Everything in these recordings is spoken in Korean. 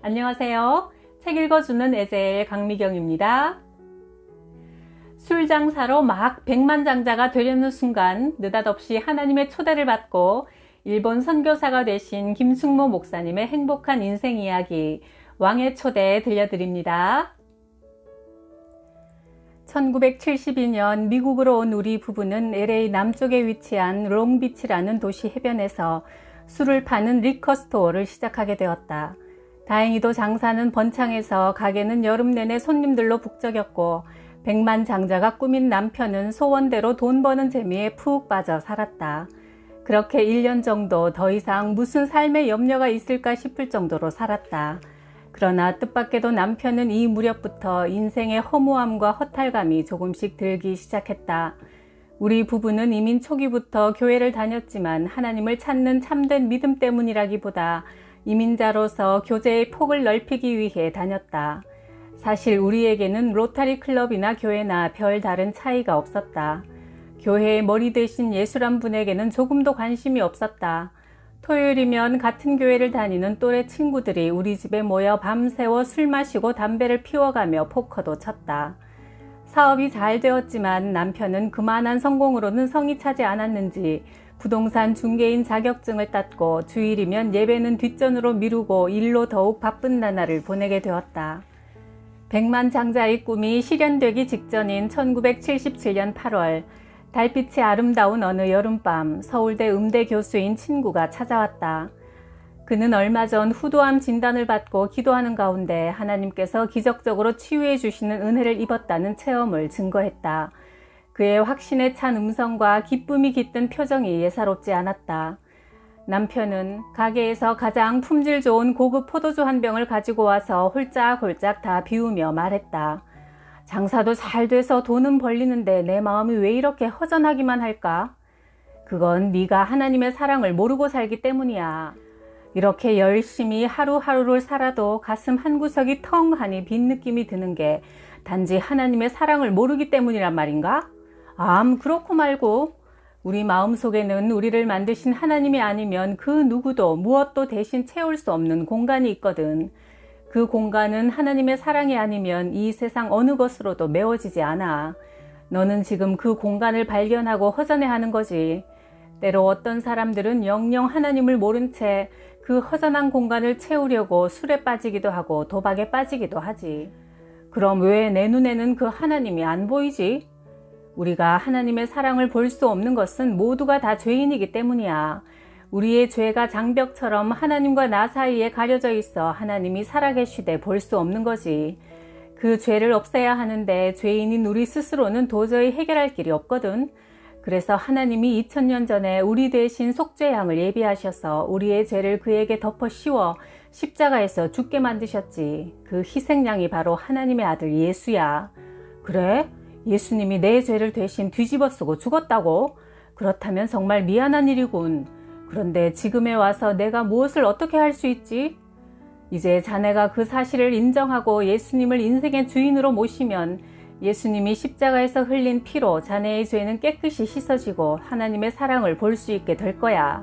안녕하세요. 책 읽어주는 에젤 강미경입니다. 술장사로 막 백만장자가 되려는 순간 느닷없이 하나님의 초대를 받고 일본 선교사가 되신 김숙모 목사님의 행복한 인생 이야기 왕의 초대 들려드립니다. 1972년 미국으로 온 우리 부부는 LA 남쪽에 위치한 롱비치라는 도시 해변에서 술을 파는 리커스토어를 시작하게 되었다. 다행히도 장사는 번창해서 가게는 여름 내내 손님들로 북적였고 백만장자가 꾸민 남편은 소원대로 돈 버는 재미에 푹 빠져 살았다. 그렇게 1년 정도 더 이상 무슨 삶의 염려가 있을까 싶을 정도로 살았다. 그러나 뜻밖에도 남편은 이 무렵부터 인생의 허무함과 허탈감이 조금씩 들기 시작했다. 우리 부부는 이민 초기부터 교회를 다녔지만 하나님을 찾는 참된 믿음 때문이라기보다 이민자로서 교제의 폭을 넓히기 위해 다녔다. 사실 우리에게는 로타리 클럽이나 교회나 별 다른 차이가 없었다. 교회의 머리 대신 예수란 분에게는 조금도 관심이 없었다. 토요일이면 같은 교회를 다니는 또래 친구들이 우리 집에 모여 밤새워 술 마시고 담배를 피워가며 포커도 쳤다. 사업이 잘 되었지만 남편은 그만한 성공으로는 성이 차지 않았는지 부동산 중개인 자격증을 땄고 주일이면 예배는 뒷전으로 미루고 일로 더욱 바쁜 나날을 보내게 되었다. 백만장자의 꿈이 실현되기 직전인 1977년 8월 달빛이 아름다운 어느 여름밤 서울대 음대 교수인 친구가 찾아왔다. 그는 얼마 전 후두암 진단을 받고 기도하는 가운데 하나님께서 기적적으로 치유해 주시는 은혜를 입었다는 체험을 증거했다. 그의 확신에 찬 음성과 기쁨이 깃든 표정이 예사롭지 않았다. 남편은 가게에서 가장 품질 좋은 고급 포도주 한 병을 가지고 와서 홀짝홀짝 다 비우며 말했다. 장사도 잘 돼서 돈은 벌리는데 내 마음이 왜 이렇게 허전하기만 할까? 그건 네가 하나님의 사랑을 모르고 살기 때문이야. 이렇게 열심히 하루하루를 살아도 가슴 한구석이 텅하니 빈 느낌이 드는 게 단지 하나님의 사랑을 모르기 때문이란 말인가? 그렇고 말고 우리 마음속에는 우리를 만드신 하나님이 아니면 그 누구도 무엇도 대신 채울 수 없는 공간이 있거든. 그 공간은 하나님의 사랑이 아니면 이 세상 어느 것으로도 메워지지 않아. 너는 지금 그 공간을 발견하고 허전해하는 거지. 때로 어떤 사람들은 영영 하나님을 모른 채 그 허전한 공간을 채우려고 술에 빠지기도 하고 도박에 빠지기도 하지. 그럼 왜 내 눈에는 그 하나님이 안 보이지? 우리가 하나님의 사랑을 볼 수 없는 것은 모두가 다 죄인이기 때문이야. 우리의 죄가 장벽처럼 하나님과 나 사이에 가려져 있어 하나님이 살아계시되 볼 수 없는 거지. 그 죄를 없애야 하는데 죄인인 우리 스스로는 도저히 해결할 길이 없거든. 그래서 하나님이 2000년 전에 우리 대신 속죄양을 예비하셔서 우리의 죄를 그에게 덮어 씌워 십자가에서 죽게 만드셨지. 그 희생양이 바로 하나님의 아들 예수야. 그래? 예수님이 내 죄를 대신 뒤집어 쓰고 죽었다고? 그렇다면 정말 미안한 일이군. 그런데 지금에 와서 내가 무엇을 어떻게 할 수 있지? 이제 자네가 그 사실을 인정하고 예수님을 인생의 주인으로 모시면 예수님이 십자가에서 흘린 피로 자네의 죄는 깨끗이 씻어지고 하나님의 사랑을 볼 수 있게 될 거야.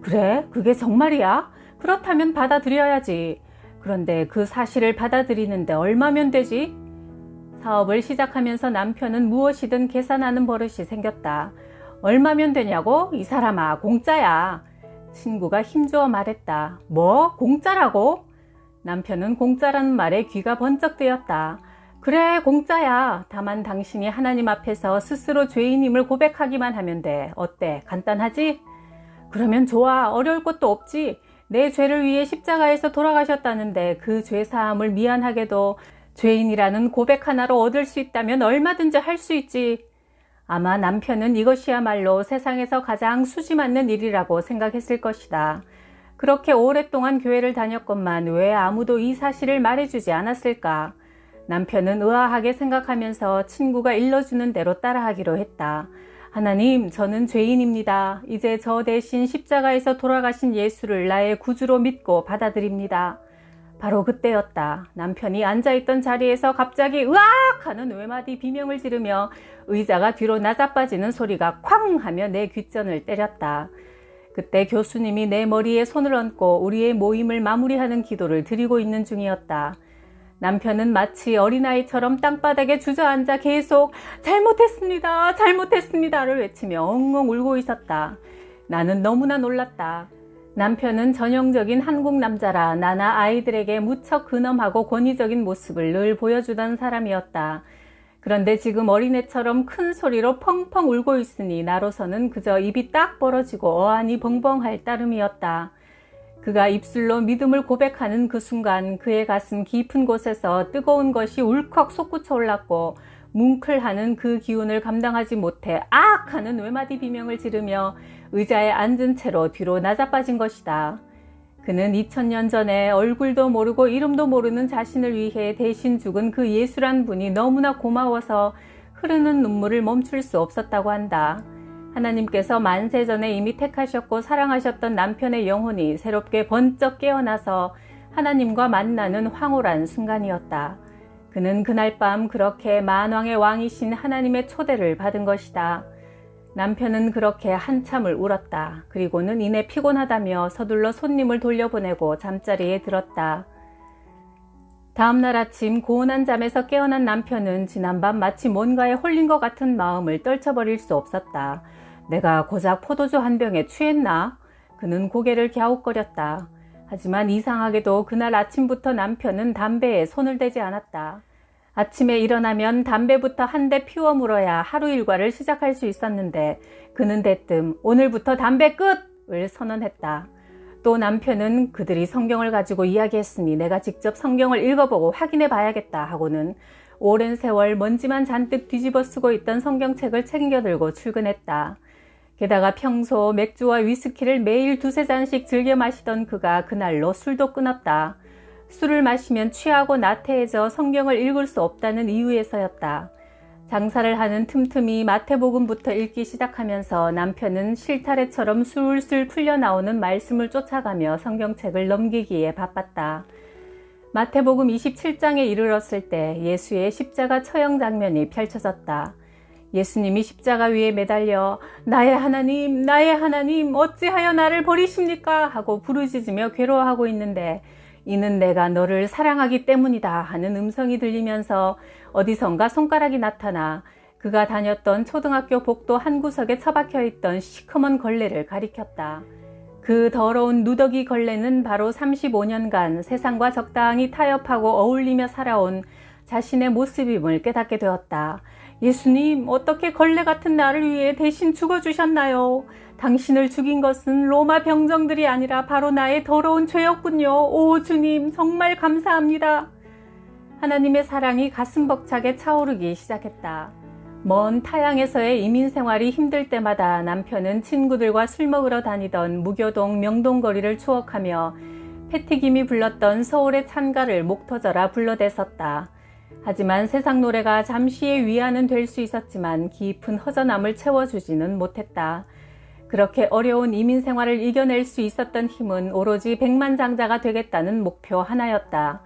그래? 그게 정말이야? 그렇다면 받아들여야지. 그런데 그 사실을 받아들이는데 얼마면 되지? 사업을 시작하면서 남편은 무엇이든 계산하는 버릇이 생겼다. 얼마면 되냐고? 이 사람아, 공짜야. 친구가 힘주어 말했다. 뭐? 공짜라고? 남편은 공짜라는 말에 귀가 번쩍 뜨였다. 그래, 공짜야. 다만 당신이 하나님 앞에서 스스로 죄인임을 고백하기만 하면 돼. 어때? 간단하지? 그러면 좋아. 어려울 것도 없지. 내 죄를 위해 십자가에서 돌아가셨다는데 그 죄사함을 미안하게도 죄인이라는 고백 하나로 얻을 수 있다면 얼마든지 할 수 있지. 아마 남편은 이것이야말로 세상에서 가장 수지 맞는 일이라고 생각했을 것이다. 그렇게 오랫동안 교회를 다녔건만 왜 아무도 이 사실을 말해주지 않았을까? 남편은 의아하게 생각하면서 친구가 일러주는 대로 따라하기로 했다. 하나님, 저는 죄인입니다. 이제 저 대신 십자가에서 돌아가신 예수를 나의 구주로 믿고 받아들입니다. 바로 그때였다. 남편이 앉아있던 자리에서 갑자기 으악! 하는 외마디 비명을 지르며 의자가 뒤로 나자빠지는 소리가 쾅! 하며 내 귓전을 때렸다. 그때 교수님이 내 머리에 손을 얹고 우리의 모임을 마무리하는 기도를 드리고 있는 중이었다. 남편은 마치 어린아이처럼 땅바닥에 주저앉아 계속 잘못했습니다, 잘못했습니다를 외치며 엉엉 울고 있었다. 나는 너무나 놀랐다. 남편은 전형적인 한국 남자라 나나 아이들에게 무척 근엄하고 권위적인 모습을 늘 보여주던 사람이었다. 그런데 지금 어린애처럼 큰 소리로 펑펑 울고 있으니 나로서는 그저 입이 딱 벌어지고 어안이 벙벙할 따름이었다. 그가 입술로 믿음을 고백하는 그 순간 그의 가슴 깊은 곳에서 뜨거운 것이 울컥 솟구쳐 올랐고 뭉클하는 그 기운을 감당하지 못해 악! 하는 외마디 비명을 지르며 의자에 앉은 채로 뒤로 나자빠진 것이다. 그는 2000년 전에 얼굴도 모르고 이름도 모르는 자신을 위해 대신 죽은 그 예수란 분이 너무나 고마워서 흐르는 눈물을 멈출 수 없었다고 한다. 하나님께서 만세 전에 이미 택하셨고 사랑하셨던 남편의 영혼이 새롭게 번쩍 깨어나서 하나님과 만나는 황홀한 순간이었다. 그는 그날 밤 그렇게 만왕의 왕이신 하나님의 초대를 받은 것이다. 남편은 그렇게 한참을 울었다. 그리고는 이내 피곤하다며 서둘러 손님을 돌려보내고 잠자리에 들었다. 다음날 아침 고운한 잠에서 깨어난 남편은 지난밤 마치 뭔가에 홀린 것 같은 마음을 떨쳐버릴 수 없었다. 내가 고작 포도주 한 병에 취했나? 그는 고개를 갸웃거렸다. 하지만 이상하게도 그날 아침부터 남편은 담배에 손을 대지 않았다. 아침에 일어나면 담배부터 한 대 피워 물어야 하루 일과를 시작할 수 있었는데 그는 대뜸 오늘부터 담배 끝을 선언했다. 또 남편은 그들이 성경을 가지고 이야기했으니 내가 직접 성경을 읽어보고 확인해 봐야겠다 하고는 오랜 세월 먼지만 잔뜩 뒤집어 쓰고 있던 성경책을 챙겨 들고 출근했다. 게다가 평소 맥주와 위스키를 매일 두세 잔씩 즐겨 마시던 그가 그날로 술도 끊었다. 술을 마시면 취하고 나태해져 성경을 읽을 수 없다는 이유에서였다. 장사를 하는 틈틈이 마태복음부터 읽기 시작하면서 남편은 실타래처럼 술술 풀려나오는 말씀을 쫓아가며 성경책을 넘기기에 바빴다. 마태복음 27장에 이르렀을 때 예수의 십자가 처형 장면이 펼쳐졌다. 예수님이 십자가 위에 매달려 나의 하나님 어찌하여 나를 버리십니까? 하고 부르짖으며 괴로워하고 있는데 이는 내가 너를 사랑하기 때문이다 하는 음성이 들리면서 어디선가 손가락이 나타나 그가 다녔던 초등학교 복도 한 구석에 처박혀 있던 시커먼 걸레를 가리켰다. 그 더러운 누더기 걸레는 바로 35년간 세상과 적당히 타협하고 어울리며 살아온 자신의 모습임을 깨닫게 되었다. 예수님, 어떻게 걸레 같은 나를 위해 대신 죽어주셨나요? 당신을 죽인 것은 로마 병정들이 아니라 바로 나의 더러운 죄였군요. 오 주님, 정말 감사합니다. 하나님의 사랑이 가슴 벅차게 차오르기 시작했다. 먼 타양에서의 이민 생활이 힘들 때마다 남편은 친구들과 술 먹으러 다니던 무교동 명동거리를 추억하며 패티김이 불렀던 서울의 찬가를 목 터져라 불러댔었다. 하지만 세상 노래가 잠시의 위안은 될 수 있었지만 깊은 허전함을 채워주지는 못했다. 그렇게 어려운 이민 생활을 이겨낼 수 있었던 힘은 오로지 백만장자가 되겠다는 목표 하나였다.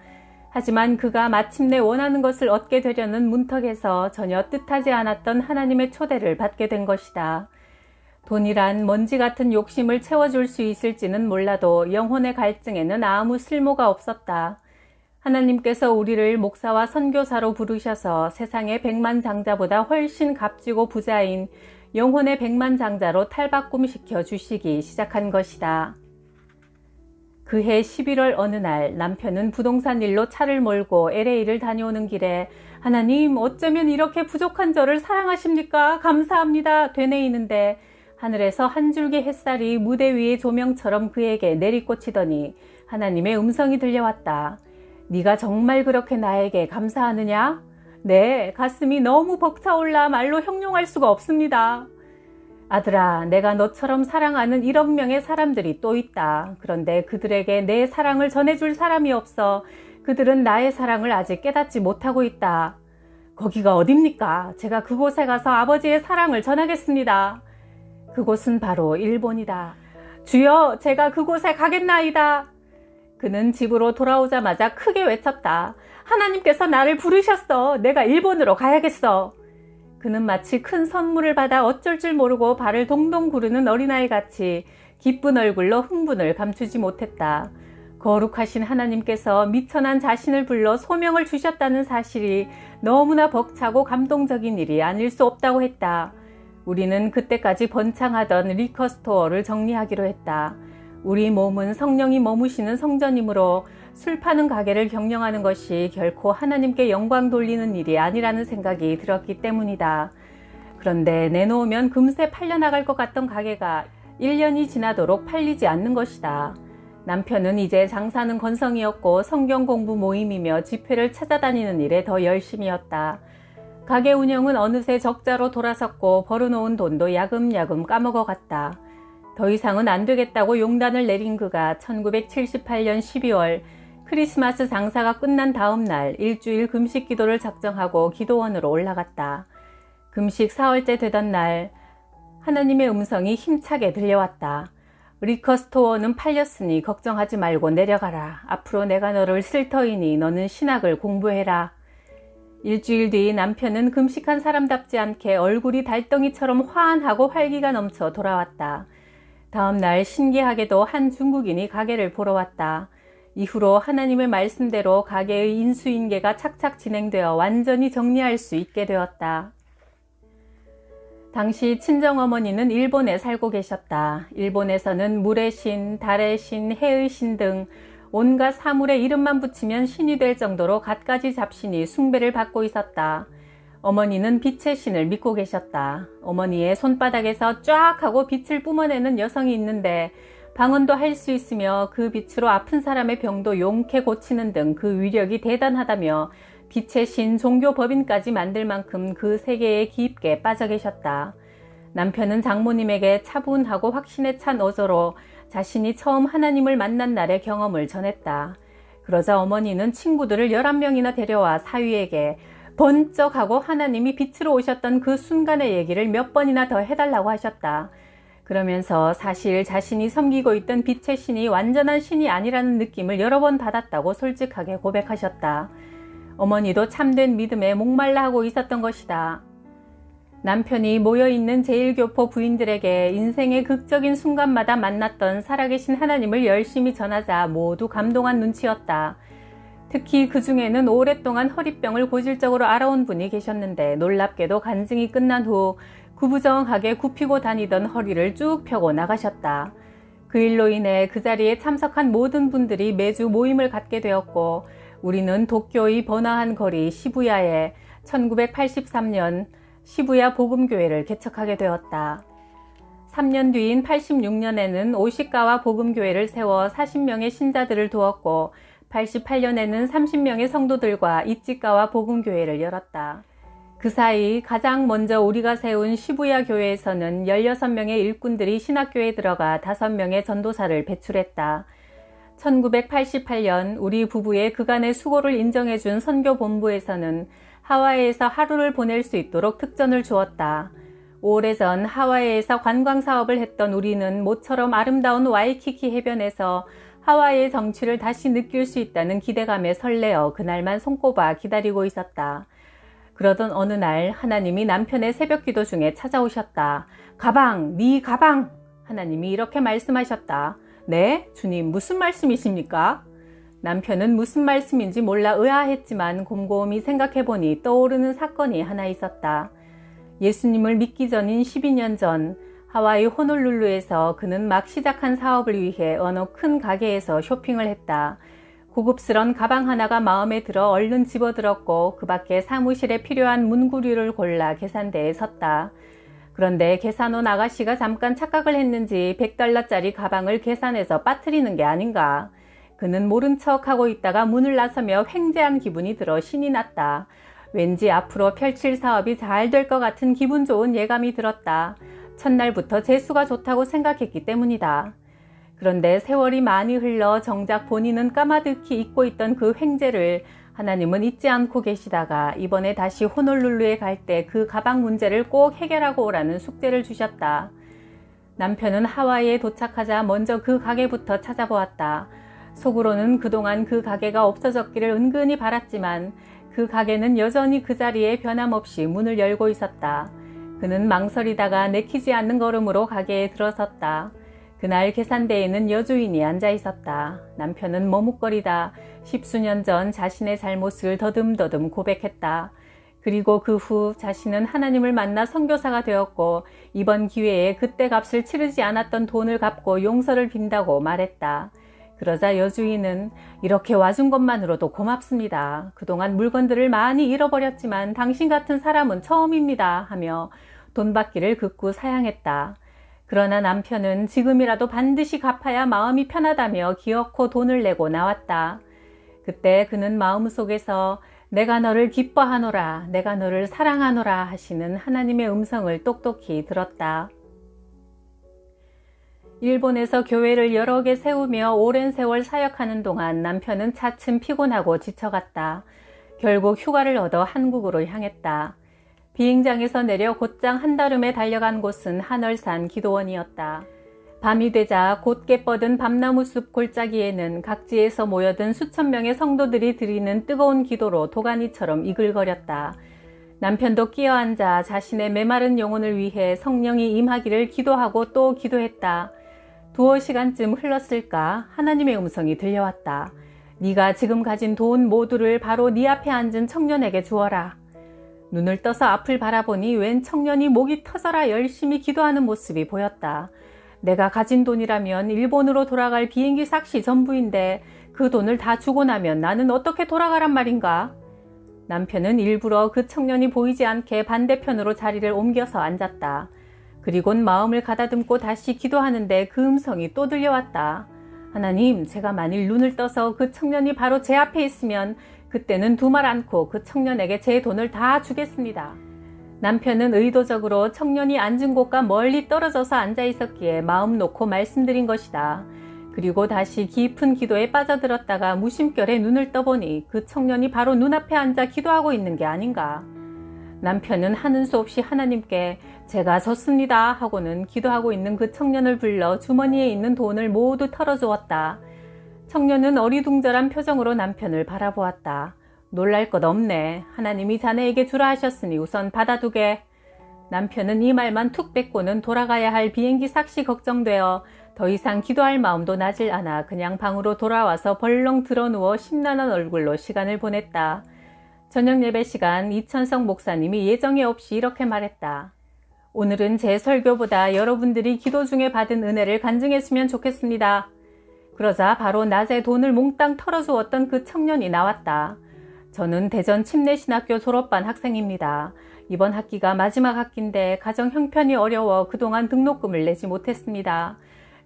하지만 그가 마침내 원하는 것을 얻게 되려는 문턱에서 전혀 뜻하지 않았던 하나님의 초대를 받게 된 것이다. 돈이란 먼지 같은 욕심을 채워줄 수 있을지는 몰라도 영혼의 갈증에는 아무 쓸모가 없었다. 하나님께서 우리를 목사와 선교사로 부르셔서 세상의 백만장자보다 훨씬 값지고 부자인 영혼의 백만장자로 탈바꿈시켜 주시기 시작한 것이다. 그해 11월 어느 날 남편은 부동산 일로 차를 몰고 LA를 다녀오는 길에 하나님 어쩌면 이렇게 부족한 저를 사랑하십니까? 감사합니다. 되뇌이는데 하늘에서 한 줄기 햇살이 무대 위의 조명처럼 그에게 내리꽂히더니 하나님의 음성이 들려왔다. 네가 정말 그렇게 나에게 감사하느냐? 네, 가슴이 너무 벅차올라 말로 형용할 수가 없습니다. 아들아, 내가 너처럼 사랑하는 1억 명의 사람들이 또 있다. 그런데 그들에게 내 사랑을 전해줄 사람이 없어 그들은 나의 사랑을 아직 깨닫지 못하고 있다. 거기가 어딥니까? 제가 그곳에 가서 아버지의 사랑을 전하겠습니다. 그곳은 바로 일본이다. 주여, 제가 그곳에 가겠나이다. 그는 집으로 돌아오자마자 크게 외쳤다. 하나님께서 나를 부르셨어. 내가 일본으로 가야겠어. 그는 마치 큰 선물을 받아 어쩔 줄 모르고 발을 동동 구르는 어린아이 같이 기쁜 얼굴로 흥분을 감추지 못했다. 거룩하신 하나님께서 미천한 자신을 불러 소명을 주셨다는 사실이 너무나 벅차고 감동적인 일이 아닐 수 없다고 했다. 우리는 그때까지 번창하던 리커스토어를 정리하기로 했다. 우리 몸은 성령이 머무시는 성전이므로 술 파는 가게를 경영하는 것이 결코 하나님께 영광 돌리는 일이 아니라는 생각이 들었기 때문이다. 그런데 내놓으면 금세 팔려나갈 것 같던 가게가 1년이 지나도록 팔리지 않는 것이다. 남편은 이제 장사는 건성이었고 성경 공부 모임이며 집회를 찾아다니는 일에 더 열심이었다. 가게 운영은 어느새 적자로 돌아섰고 벌어놓은 돈도 야금야금 까먹어갔다. 더 이상은 안 되겠다고 용단을 내린 그가 1978년 12월 크리스마스 장사가 끝난 다음 날 일주일 금식 기도를 작정하고 기도원으로 올라갔다. 금식 4월째 되던 날 하나님의 음성이 힘차게 들려왔다. 리커스토어는 팔렸으니 걱정하지 말고 내려가라. 앞으로 내가 너를 쓸 터이니 너는 신학을 공부해라. 일주일 뒤 남편은 금식한 사람답지 않게 얼굴이 달덩이처럼 환하고 활기가 넘쳐 돌아왔다. 다음 날 신기하게도 한 중국인이 가게를 보러 왔다. 이후로 하나님의 말씀대로 가게의 인수인계가 착착 진행되어 완전히 정리할 수 있게 되었다. 당시 친정어머니는 일본에 살고 계셨다. 일본에서는 물의 신, 달의 신, 해의 신 등 온갖 사물에 이름만 붙이면 신이 될 정도로 갖가지 잡신이 숭배를 받고 있었다. 어머니는 빛의 신을 믿고 계셨다. 어머니의 손바닥에서 쫙 하고 빛을 뿜어내는 여성이 있는데 방언도 할 수 있으며 그 빛으로 아픈 사람의 병도 용케 고치는 등 그 위력이 대단하다며 빛의 신 종교 법인까지 만들 만큼 그 세계에 깊게 빠져 계셨다. 남편은 장모님에게 차분하고 확신에 찬 어조로 자신이 처음 하나님을 만난 날의 경험을 전했다. 그러자 어머니는 친구들을 11명이나 데려와 사위에게 번쩍하고 하나님이 빛으로 오셨던 그 순간의 얘기를 몇 번이나 더 해달라고 하셨다. 그러면서 사실 자신이 섬기고 있던 빛의 신이 완전한 신이 아니라는 느낌을 여러 번 받았다고 솔직하게 고백하셨다. 어머니도 참된 믿음에 목말라 하고 있었던 것이다. 남편이 모여있는 제1교포 부인들에게 인생의 극적인 순간마다 만났던 살아계신 하나님을 열심히 전하자 모두 감동한 눈치였다. 특히 그 중에는 오랫동안 허리병을 고질적으로 앓아온 분이 계셨는데 놀랍게도 간증이 끝난 후 구부정하게 굽히고 다니던 허리를 쭉 펴고 나가셨다. 그 일로 인해 그 자리에 참석한 모든 분들이 매주 모임을 갖게 되었고 우리는 도쿄의 번화한 거리 시부야에 1983년 시부야 복음교회를 개척하게 되었다. 3년 뒤인 86년에는 오시카와 복음교회를 세워 40명의 신자들을 두었고 88년에는 30명의 성도들과 이치가와 복음교회를 열었다. 그 사이 가장 먼저 우리가 세운 시부야 교회에서는 16명의 일꾼들이 신학교에 들어가 5명의 전도사를 배출했다. 1988년 우리 부부의 그간의 수고를 인정해준 선교본부에서는 하와이에서 하루를 보낼 수 있도록 특전을 주었다. 오래전 하와이에서 관광사업을 했던 우리는 모처럼 아름다운 와이키키 해변에서 하와이의 정취를 다시 느낄 수 있다는 기대감에 설레어 그날만 손꼽아 기다리고 있었다. 그러던 어느 날 하나님이 남편의 새벽기도 중에 찾아오셨다. 가방, 네 가방! 하나님이 이렇게 말씀하셨다. 네? 주님 무슨 말씀이십니까? 남편은 무슨 말씀인지 몰라 의아했지만 곰곰이 생각해보니 떠오르는 사건이 하나 있었다. 예수님을 믿기 전인 12년 전 하와이 호놀룰루에서 그는 막 시작한 사업을 위해 어느 큰 가게에서 쇼핑을 했다. 고급스런 가방 하나가 마음에 들어 얼른 집어들었고 그 밖에 사무실에 필요한 문구류를 골라 계산대에 섰다. 그런데 계산원 아가씨가 잠깐 착각을 했는지 $100짜리 가방을 계산해서 빠뜨리는 게 아닌가. 그는 모른 척하고 있다가 문을 나서며 횡재한 기분이 들어 신이 났다. 왠지 앞으로 펼칠 사업이 잘 될 것 같은 기분 좋은 예감이 들었다. 첫날부터 재수가 좋다고 생각했기 때문이다. 그런데 세월이 많이 흘러 정작 본인은 까마득히 잊고 있던 그 횡재를 하나님은 잊지 않고 계시다가 이번에 다시 호놀룰루에 갈 때 그 가방 문제를 꼭 해결하고 오라는 숙제를 주셨다. 남편은 하와이에 도착하자 먼저 그 가게부터 찾아보았다. 속으로는 그동안 그 가게가 없어졌기를 은근히 바랐지만 그 가게는 여전히 그 자리에 변함없이 문을 열고 있었다. 그는 망설이다가 내키지 않는 걸음으로 가게에 들어섰다. 그날 계산대에는 여주인이 앉아 있었다. 남편은 머뭇거리다 10수년 전 자신의 잘못을 더듬더듬 고백했다. 그리고 그 후 자신은 하나님을 만나 선교사가 되었고 이번 기회에 그때 값을 치르지 않았던 돈을 갚고 용서를 빈다고 말했다. 그러자 여주인은 이렇게 와준 것만으로도 고맙습니다. 그동안 물건들을 많이 잃어버렸지만 당신 같은 사람은 처음입니다 하며 돈 받기를 극구 사양했다. 그러나 남편은 지금이라도 반드시 갚아야 마음이 편하다며 기어코 돈을 내고 나왔다. 그때 그는 마음속에서 내가 너를 기뻐하노라, 내가 너를 사랑하노라 하시는 하나님의 음성을 똑똑히 들었다. 일본에서 교회를 여러 개 세우며 오랜 세월 사역하는 동안 남편은 차츰 피곤하고 지쳐갔다. 결국 휴가를 얻어 한국으로 향했다. 비행장에서 내려 곧장 한달음에 달려간 곳은 하늘산 기도원이었다. 밤이 되자 곧게 뻗은 밤나무 숲 골짜기에는 각지에서 모여든 수천 명의 성도들이 드리는 뜨거운 기도로 도가니처럼 이글거렸다. 남편도 끼어앉아 자신의 메마른 영혼을 위해 성령이 임하기를 기도하고 또 기도했다. 두어 시간쯤 흘렀을까 하나님의 음성이 들려왔다. 네가 지금 가진 돈 모두를 바로 네 앞에 앉은 청년에게 주어라. 눈을 떠서 앞을 바라보니 웬 청년이 목이 터져라 열심히 기도하는 모습이 보였다. 내가 가진 돈이라면 일본으로 돌아갈 비행기 삭시 전부인데 그 돈을 다 주고 나면 나는 어떻게 돌아가란 말인가? 남편은 일부러 그 청년이 보이지 않게 반대편으로 자리를 옮겨서 앉았다. 그리곤 마음을 가다듬고 다시 기도하는데 그 음성이 또 들려왔다. 하나님, 제가 만일 눈을 떠서 그 청년이 바로 제 앞에 있으면 그때는 두말 않고 그 청년에게 제 돈을 다 주겠습니다. 남편은 의도적으로 청년이 앉은 곳과 멀리 떨어져서 앉아 있었기에 마음 놓고 말씀드린 것이다. 그리고 다시 깊은 기도에 빠져들었다가 무심결에 눈을 떠보니 그 청년이 바로 눈앞에 앉아 기도하고 있는 게 아닌가. 남편은 하는 수 없이 하나님께 제가 졌습니다 하고는 기도하고 있는 그 청년을 불러 주머니에 있는 돈을 모두 털어주었다. 청년은 어리둥절한 표정으로 남편을 바라보았다. 놀랄 것 없네. 하나님이 자네에게 주라 하셨으니 우선 받아두게. 남편은 이 말만 툭 뱉고는 돌아가야 할 비행기 삭시 걱정되어 더 이상 기도할 마음도 나질 않아 그냥 방으로 돌아와서 벌렁 드러누워 심란한 얼굴로 시간을 보냈다. 저녁 예배 시간 이천성 목사님이 예정에 없이 이렇게 말했다. 오늘은 제 설교보다 여러분들이 기도 중에 받은 은혜를 간증했으면 좋겠습니다. 그러자 바로 낮에 돈을 몽땅 털어주었던 그 청년이 나왔다. 저는 대전 침례신학교 졸업반 학생입니다. 이번 학기가 마지막 학기인데 가정 형편이 어려워 그동안 등록금을 내지 못했습니다.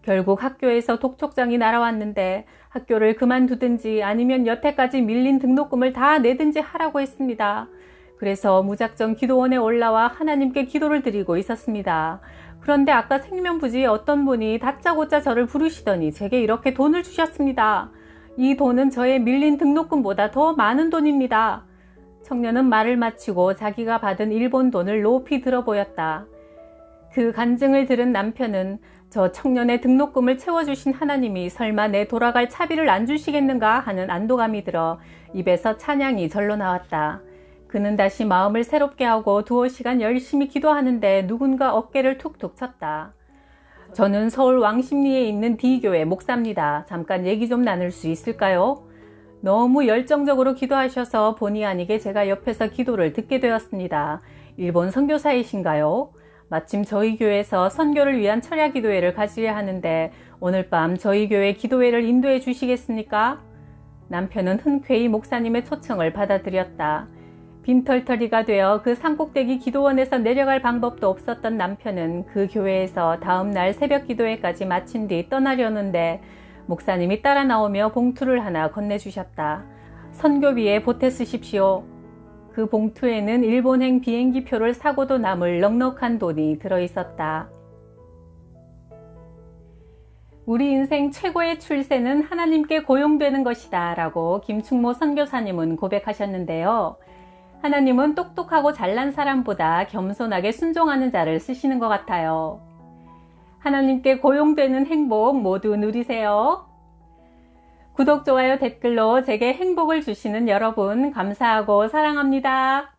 결국 학교에서 독촉장이 날아왔는데 학교를 그만두든지 아니면 여태까지 밀린 등록금을 다 내든지 하라고 했습니다. 그래서 무작정 기도원에 올라와 하나님께 기도를 드리고 있었습니다. 그런데 아까 생면부지에 어떤 분이 다짜고짜 저를 부르시더니 제게 이렇게 돈을 주셨습니다. 이 돈은 저의 밀린 등록금보다 더 많은 돈입니다. 청년은 말을 마치고 자기가 받은 일본 돈을 높이 들어 보였다. 그 간증을 들은 남편은 저 청년의 등록금을 채워주신 하나님이 설마 내 돌아갈 차비를 안 주시겠는가 하는 안도감이 들어 입에서 찬양이 절로 나왔다. 그는 다시 마음을 새롭게 하고 두어 시간 열심히 기도하는데 누군가 어깨를 툭툭 쳤다. 저는 서울 왕십리에 있는 D교회 목사입니다. 잠깐 얘기 좀 나눌 수 있을까요? 너무 열정적으로 기도하셔서 본의 아니게 제가 옆에서 기도를 듣게 되었습니다. 일본 선교사이신가요? 마침 저희 교회에서 선교를 위한 철야 기도회를 가지려 하는데 오늘 밤 저희 교회 기도회를 인도해 주시겠습니까? 남편은 흔쾌히 목사님의 초청을 받아들였다. 빈털터리가 되어 그 산꼭대기 기도원에서 내려갈 방법도 없었던 남편은 그 교회에서 다음 날 새벽 기도회까지 마친 뒤 떠나려는데 목사님이 따라 나오며 봉투를 하나 건네주셨다. 선교비에 보태 쓰십시오. 그 봉투에는 일본행 비행기표를 사고도 남을 넉넉한 돈이 들어있었다. 우리 인생 최고의 출세는 하나님께 고용되는 것이다 라고 김충모 선교사님은 고백하셨는데요. 하나님은 똑똑하고 잘난 사람보다 겸손하게 순종하는 자를 쓰시는 것 같아요. 하나님께 고용되는 행복 모두 누리세요. 구독, 좋아요, 댓글로 제게 행복을 주시는 여러분 감사하고 사랑합니다.